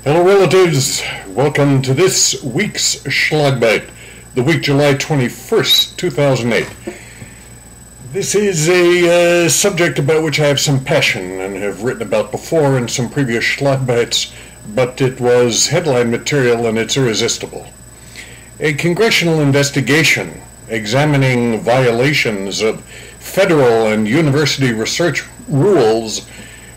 Hello relatives, welcome to this week's Schlagbite, the week July 21st, 2008. This is a subject about which I have some passion and have written about before in some previous Schlagbites, but it was headline material and it's irresistible. A congressional investigation examining violations of federal and university research rules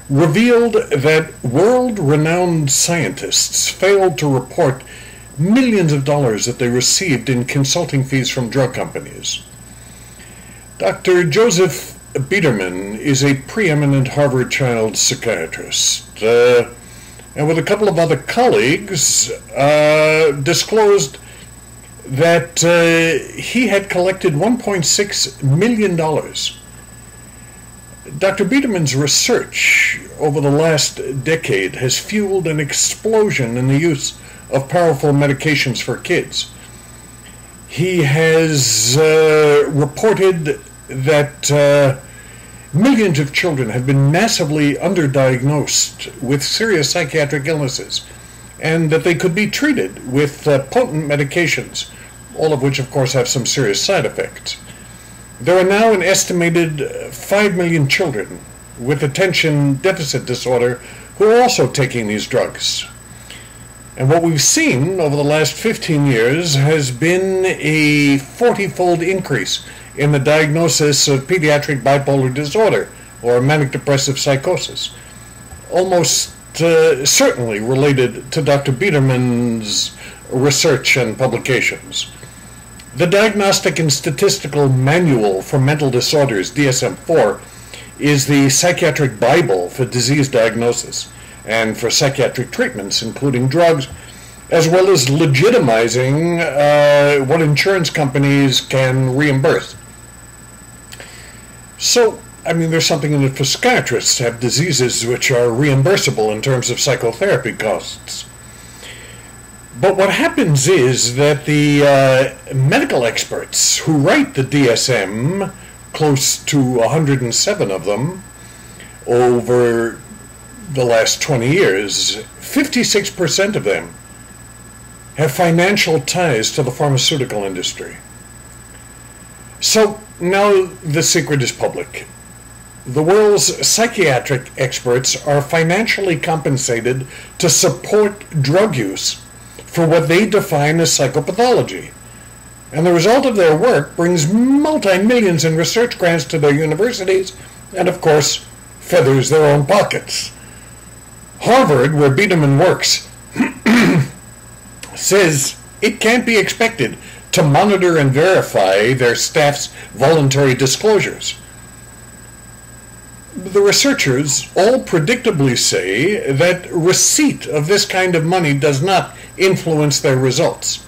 revealed that world-renowned scientists failed to report millions of dollars that they received in consulting fees from drug companies. Dr. Joseph Biederman is a preeminent Harvard child psychiatrist, and with a couple of other colleagues disclosed that he had collected $1.6 million. Dr. Biederman's research over the last decade has fueled an explosion in the use of powerful medications for kids. He has reported that millions of children have been massively underdiagnosed with serious psychiatric illnesses, and that they could be treated with potent medications, all of which of course have some serious side effects. There are now an estimated 5 million children with attention deficit disorder who are also taking these drugs. And what we've seen over the last 15 years has been a 40-fold increase in the diagnosis of pediatric bipolar disorder or manic depressive psychosis, almost certainly related to Dr. Biederman's research and publications. The Diagnostic and Statistical Manual for Mental Disorders, DSM-4, is the psychiatric Bible for disease diagnosis and for psychiatric treatments, including drugs, as well as legitimizing what insurance companies can reimburse. So, there's something in it for psychiatrists to have diseases which are reimbursable in terms of psychotherapy costs. But what happens is that the medical experts who write the DSM, close to 107 of them, over the last 20 years, 56% of them have financial ties to the pharmaceutical industry. So now the secret is public. The world's psychiatric experts are financially compensated to support drug use for what they define as psychopathology. And the result of their work brings multi-millions in research grants to their universities and, of course, feathers their own pockets. Harvard, where Biederman works, says it can't be expected to monitor and verify their staff's voluntary disclosures. The researchers all predictably say that receipt of this kind of money does not influence their results.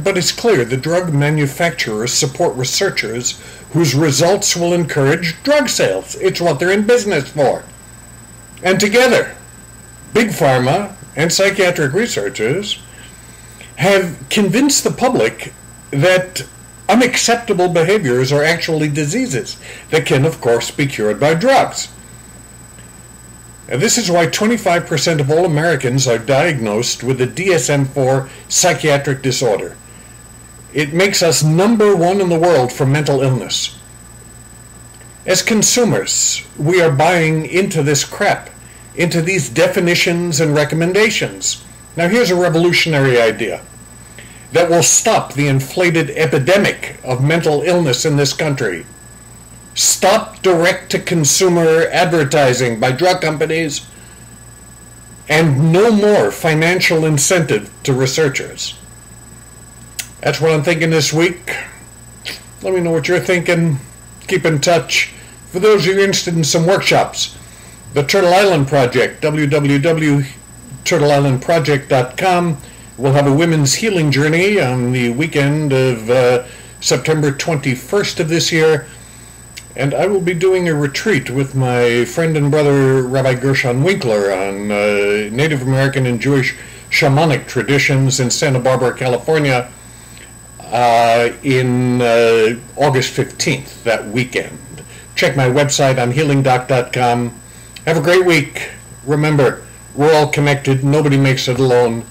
But it's clear the drug manufacturers support researchers whose results will encourage drug sales. It's what they're in business for. And together, Big Pharma and psychiatric researchers have convinced the public that unacceptable behaviors are actually diseases that can, of course, be cured by drugs. And this is why 25% of all Americans are diagnosed with a DSM-4 psychiatric disorder. It makes us number one in the world for mental illness. As consumers, we are buying into this crap, into these definitions and recommendations. Now here's a revolutionary idea that will stop the inflated epidemic of mental illness in this country. Stop direct-to-consumer advertising by drug companies, and no more financial incentive to researchers. That's what I'm thinking this week. Let me know what you're thinking. Keep in touch. For those of you interested in some workshops, the Turtle Island Project, www.turtleislandproject.com, will have a women's healing journey on the weekend of September 21st of this year. And I will be doing a retreat with my friend and brother, Rabbi Gershon Winkler, on Native American and Jewish shamanic traditions in Santa Barbara, California, in August 15th, that weekend. Check my website on healingdoc.com. Have a great week. Remember, We're all connected. Nobody makes it alone.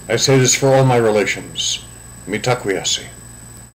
I say this for all my relations. Mitakuye.